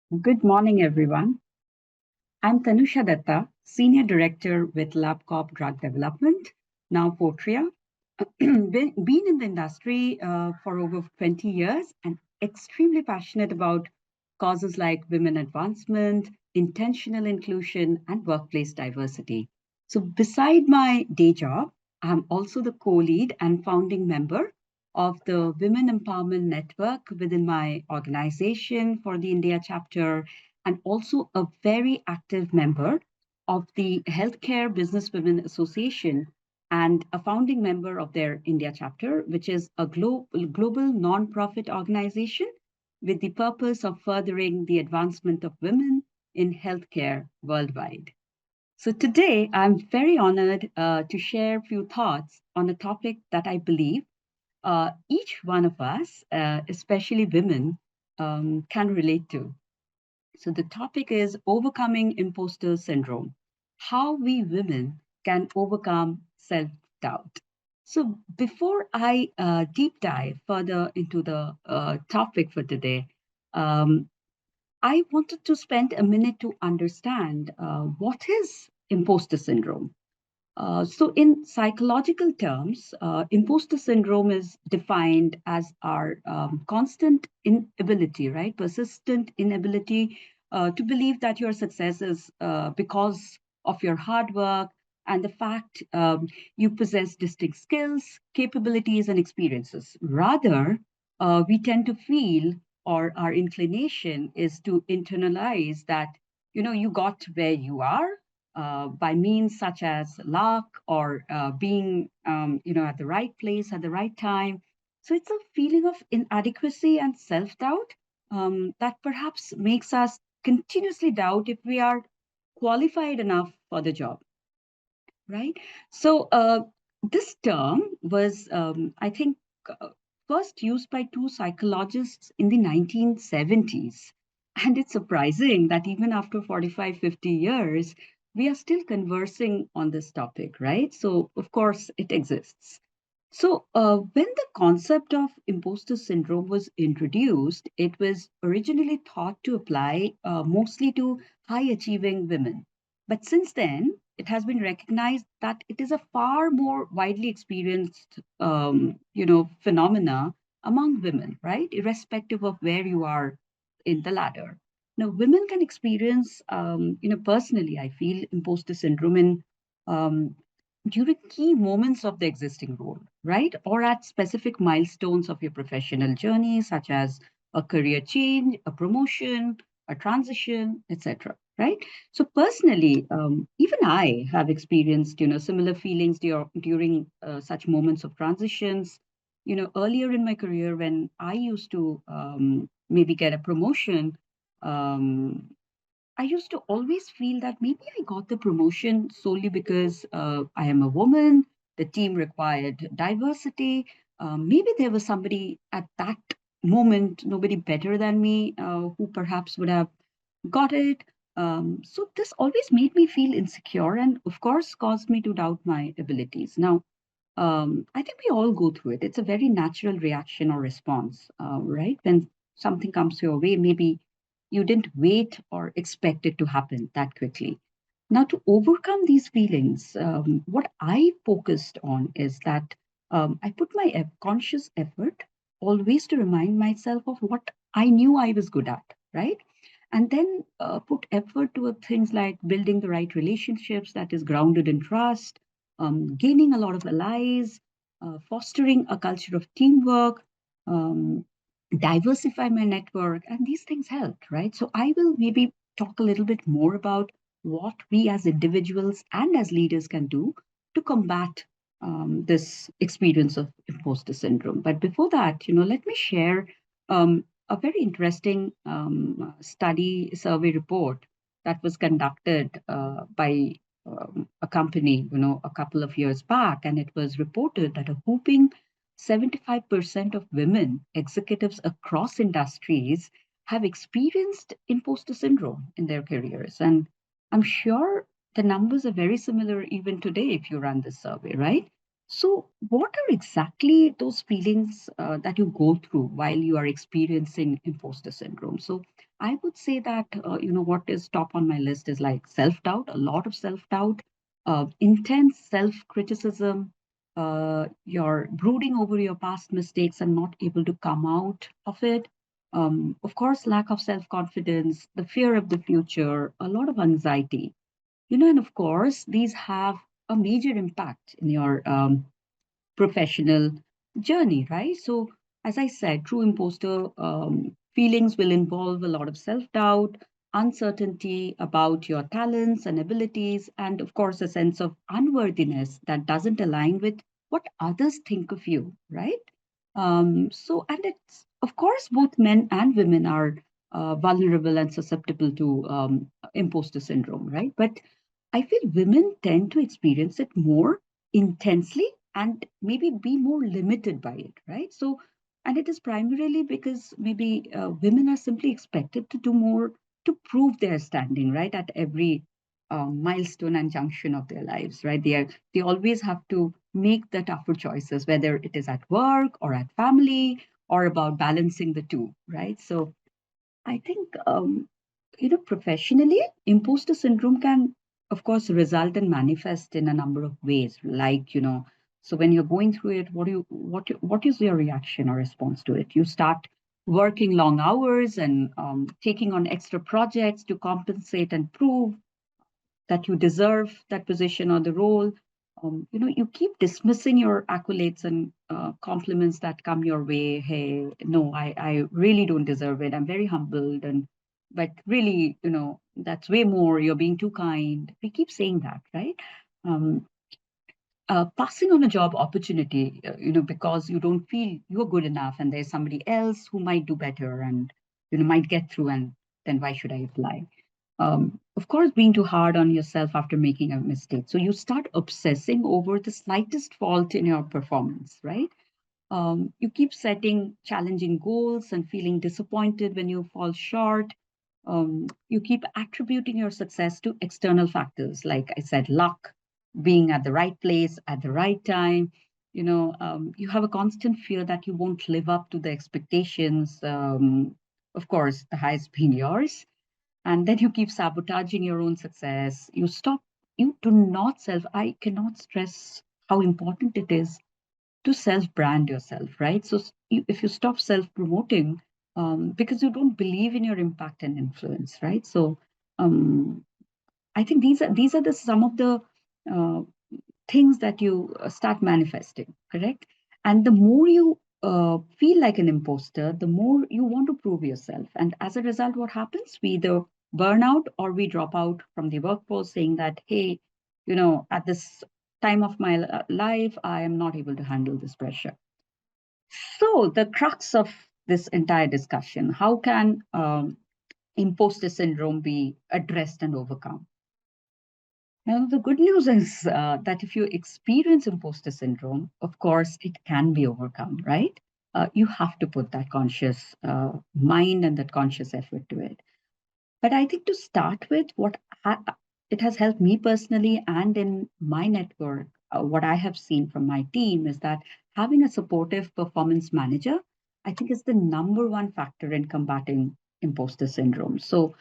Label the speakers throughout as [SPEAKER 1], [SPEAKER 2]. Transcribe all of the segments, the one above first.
[SPEAKER 1] Good morning, everyone. I'm Tanusha Datta, Senior Director with LabCorp Drug Development, now Fortria. Been in the industry for over 20 years and extremely passionate about causes like women advancement, intentional inclusion, and workplace diversity. So, beside my day job, I'm also the co lead and founding member of the Women Empowerment Network within my organization for the India chapter, and also a very active member of the Healthcare Businesswomen Association and a founding member of their India chapter, which is a global non-profit organization with the purpose of furthering the advancement of women in healthcare worldwide. So today, I'm very honored to share a few thoughts on a topic that I believe each one of us, especially women, can relate to. So the topic is overcoming imposter syndrome, how we women can overcome self doubt. So before I deep dive further into the topic for today, um, I wanted to spend a minute to understand what is imposter syndrome. So, in psychological terms, imposter syndrome is defined as our constant inability, right? Persistent inability to believe that your success is because of your hard work and the fact you possess distinct skills, capabilities, and experiences. Rather, we tend to feel, or our inclination is to internalize that, you got where you are by means such as luck or being, at the right place at the right time. So it's a feeling of inadequacy and self-doubt that perhaps makes us continuously doubt if we are qualified enough for the job, right? So this term was, I think, uh, first used by two psychologists in the 1970s. And it's surprising that even after 45, 50 years, we are still conversing on this topic, right? So, of course, it exists. So, when the concept of imposter syndrome was introduced, it was originally thought to apply mostly to high achieving women. But since then, it has been recognized that it is a far more widely experienced, phenomena among women, right? Irrespective of where you are in the ladder. Now, women can experience, personally, I feel imposter syndrome in um, during key moments of the existing role, right? Or at specific milestones of your professional journey, such as a career change, a promotion, a transition, etc. Right? So personally, even I have experienced, similar feelings during such moments of transitions. Earlier in my career, when I used to maybe get a promotion, um, I used to always feel that maybe I got the promotion solely because I am a woman, the team required diversity. Maybe there was somebody at that moment, nobody better than me, who perhaps would have got it. So this always made me feel insecure and, of course, caused me to doubt my abilities. Now, I think we all go through it. It's a very natural reaction or response, right? When something comes your way, maybe you didn't wait or expect it to happen that quickly. Now, to overcome these feelings, what I focused on is that I put my conscious effort always to remind myself of what I knew I was good at, right? And then put effort toward things like building the right relationships that is grounded in trust, gaining a lot of allies, fostering a culture of teamwork, um, diversify my network, and these things helped, right? So I will maybe talk a little bit more about what we as individuals and as leaders can do to combat this experience of imposter syndrome. But before that, let me share a very interesting study survey report that was conducted by a company, a couple of years back, and it was reported that a whooping 75% of women executives across industries have experienced imposter syndrome in their careers. And I'm sure the numbers are very similar even today if you run this survey, right? So, what are exactly those feelings that you go through while you are experiencing imposter syndrome? So, I would say that, what is top on my list is like self doubt, a lot of self doubt, intense self criticism, you're brooding over your past mistakes and not able to come out of it. Of course, lack of self confidence, the fear of the future, a lot of anxiety. And of course, these have a major impact in your professional journey, right? So, as I said, true imposter feelings will involve a lot of self doubt, uncertainty about your talents and abilities, and of course, a sense of unworthiness that doesn't align with what others think of you, right? And it's, of course, both men and women are vulnerable and susceptible to imposter syndrome, right? But I feel women tend to experience it more intensely and maybe be more limited by it, right? So, and it is primarily because maybe women are simply expected to do more to prove their standing, right, at every milestone and junction of their lives, right? They always have to make the tougher choices, whether it is at work or at family or about balancing the two, right? So I think, professionally, imposter syndrome can, of course, result and manifest in a number of ways. Like, so when you're going through it, what is your reaction or response to it? You start working long hours and taking on extra projects to compensate and prove that you deserve that position or the role. You keep dismissing your accolades and compliments that come your way. Hey, no, I really don't deserve it. I'm very humbled, but really, that's way more. You're being too kind. We keep saying that, right? Um, Passing on a job opportunity, because you don't feel you're good enough, and there's somebody else who might do better, and might get through, and then why should I apply? Of course, being too hard on yourself after making a mistake. So you start obsessing over the slightest fault in your performance, right? You keep setting challenging goals and feeling disappointed when you fall short. You keep attributing your success to external factors, like I said, luck, being at the right place at the right time. You have a constant fear that you won't live up to the expectations. Of course, the highest being yours, and then you keep sabotaging your own success. You do not self, I cannot stress how important it is to self brand yourself, right? So if you stop self promoting, because you don't believe in your impact and influence, right? So um, I think these are the some of the uh, things that you start manifesting, correct? And the more you feel like an imposter, the more you want to prove yourself. And as a result, what happens? We either burn out or we drop out from the workforce saying that, hey, at this time of my life, I am not able to handle this pressure. So, the crux of this entire discussion, how can imposter syndrome be addressed and overcome? Now, the good news is that if you experience imposter syndrome, of course, it can be overcome, right? You have to put that conscious mind and that conscious effort to it. But I think to start with, it has helped me personally and in my network, what I have seen from my team is that having a supportive performance manager, I think, is the number one factor in combating imposter syndrome. So,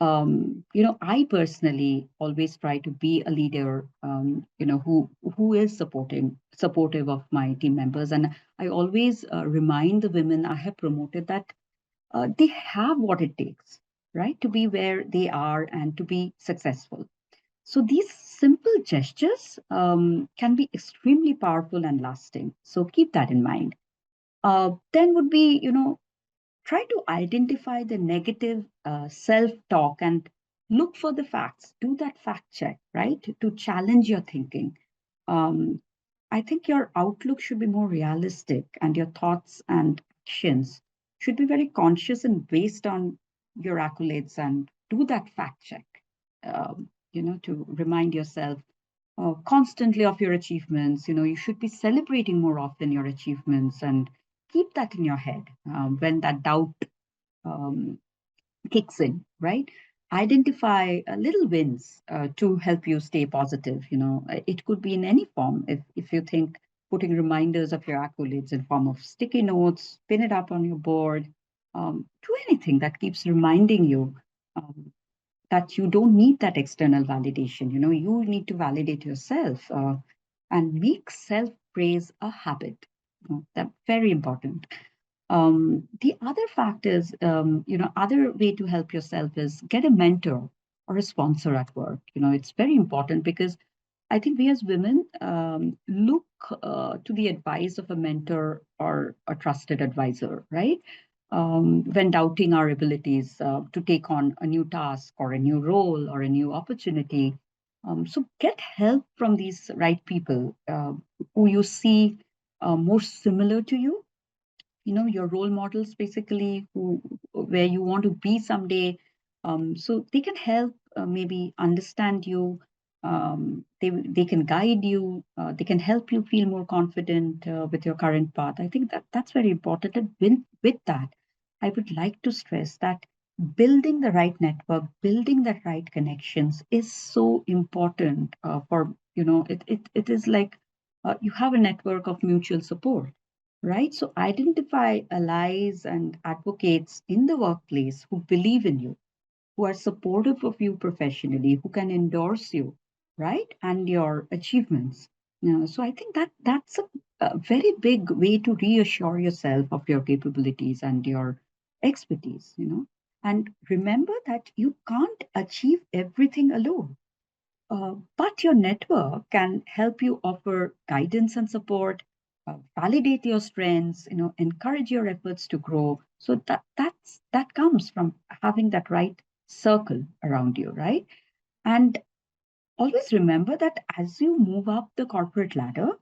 [SPEAKER 1] I personally always try to be a leader, who is supportive of my team members, and I always remind the women I have promoted that they have what it takes, right, to be where they are and to be successful. So these simple gestures can be extremely powerful and lasting. So keep that in mind. Then would be, try to identify the negative self talk and look for the facts. Do that fact check, right, to challenge your thinking. Um, I think your outlook should be more realistic, and your thoughts and actions should be very conscious and based on your accolades. And do that fact check, to remind yourself constantly of your achievements. You should be celebrating more often your achievements and keep that in your head when that doubt um, kicks in, right? Identify little wins to help you stay positive. It could be in any form. If you think putting reminders of your accolades in form of sticky notes, pin it up on your board, do anything that keeps reminding you um, that you don't need that external validation. You need to validate yourself and make self praise a habit. That's very important. The other fact is, other way to help yourself is get a mentor or a sponsor at work. It's very important because I think we as women look to the advice of a mentor or a trusted advisor, right? When doubting our abilities to take on a new task or a new role or a new opportunity. So get help from these right people who you see more similar to you, your role models basically, who where you want to be someday. So they can help maybe understand you. They can guide you. They can help you feel more confident with your current path. I think that's very important. And with that, I would like to stress that building the right network, building the right connections is so important for, it is like you have a network of mutual support, right? So identify allies and advocates in the workplace who believe in you, who are supportive of you professionally, who can endorse you, right? And your achievements. So I think that's a very big way to reassure yourself of your capabilities and your expertise. And remember that you can't achieve everything alone. But your network can help you offer guidance and support, validate your strengths, encourage your efforts to grow. So that comes from having that right circle around you, right? And always remember that as you move up the corporate ladder,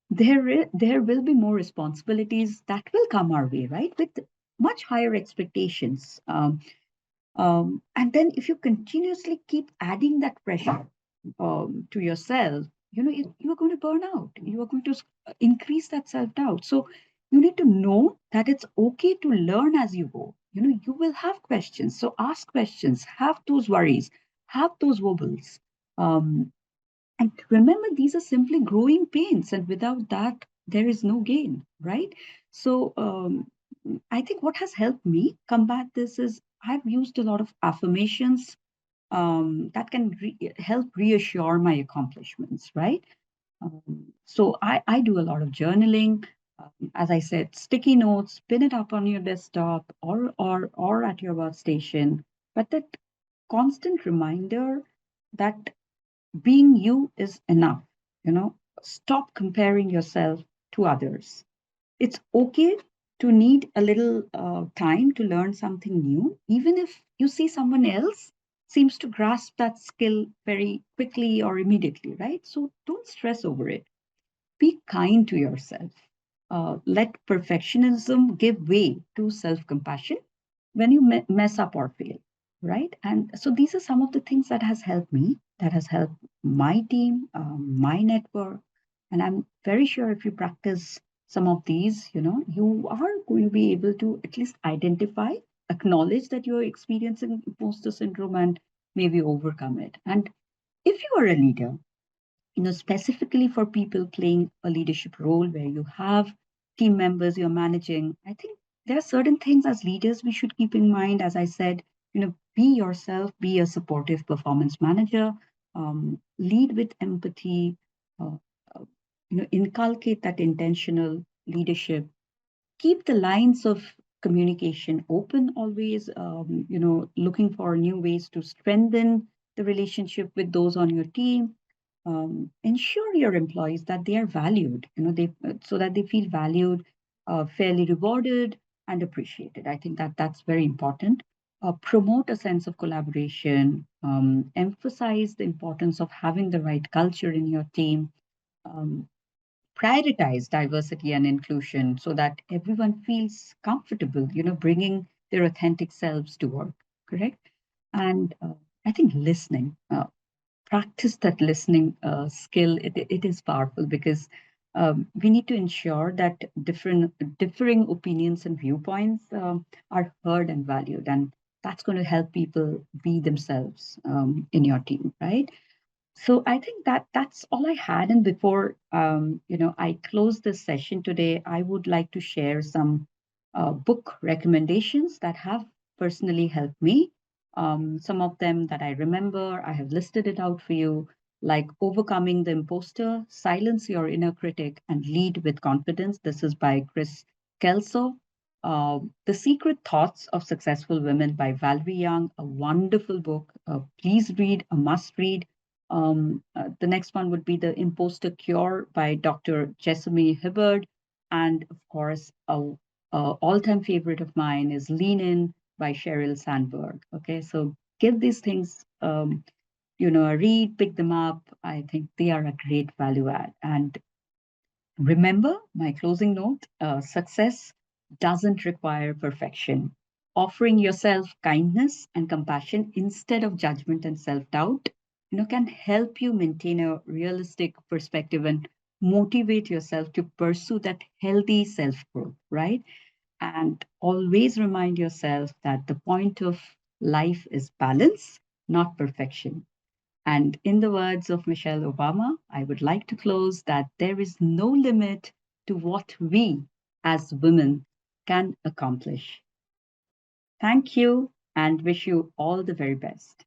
[SPEAKER 1] there will be more responsibilities that will come our way, right? With much higher expectations. And then if you continuously keep adding that pressure to yourself, you're going to burn out. You are going to increase that self doubt. So you need to know that it's okay to learn as you go. You will have questions. So ask questions, have those worries, have those wobbles. Um, and remember, these are simply growing pains, and without that, there is no gain, right? So, I think what has helped me combat this is I've used a lot of affirmations that can help reassure my accomplishments, right? So, I do a lot of journaling. As I said, sticky notes, pin it up on your desktop or at your workstation. But that constant reminder that being you is enough. Stop comparing yourself to others. It's okay to need a little time to learn something new, even if you see someone else seems to grasp that skill very quickly or immediately, right? So don't stress over it. Be kind to yourself. Let perfectionism give way to self compassion when you mess up or fail, right? And so these are some of the things that has helped me, that has helped my team, my network. And I'm very sure if you practice some of these, you are going to be able to at least identify, acknowledge that you're experiencing imposter syndrome and maybe overcome it. And if you are a leader, specifically for people playing a leadership role where you have team members you're managing, I think there are certain things as leaders we should keep in mind. As I said, be yourself, be a supportive performance manager, lead with empathy, uh, uh, inculcate that intentional leadership, keep the lines of communication open always, looking for new ways to strengthen the relationship with those on your team. Ensure your employees that they are valued, so that they feel valued, fairly rewarded and appreciated. I think that's very important. Promote a sense of collaboration, emphasize the importance of having the right culture in your team, um, prioritize diversity and inclusion so that everyone feels comfortable, bringing their authentic selves to work, correct? And I think listening, practice that listening skill. It is powerful because we need to ensure that differing opinions and viewpoints are heard and valued, and that's going to help people be themselves in your team, right? So I think that's all I had. And before I close this session today, I would like to share some book recommendations that have personally helped me. Some of them that I remember, I have listed it out for you, like Overcoming the Imposter, Silence Your Inner Critic, and Lead with Confidence. This is by Chris Kelso. The Secret Thoughts of Successful Women by Valerie Young, a wonderful book. Please read, a must read. The next one would be The Imposter Cure by Dr. Jessamy Hibbard. And of course, all-time favorite of mine is Lean In by Sheryl Sandberg. Okay, so give these things, a read, pick them up. I think they are a great value add. And remember my closing note: success doesn't require perfection. Offering yourself kindness and compassion instead of judgment and self-doubt, can help you maintain a realistic perspective and motivate yourself to pursue that healthy self-growth, right? And always remind yourself that the point of life is balance, not perfection. And in the words of Michelle Obama, I would like to close that there is no limit to what we as women can accomplish. Thank you and wish you all the very best.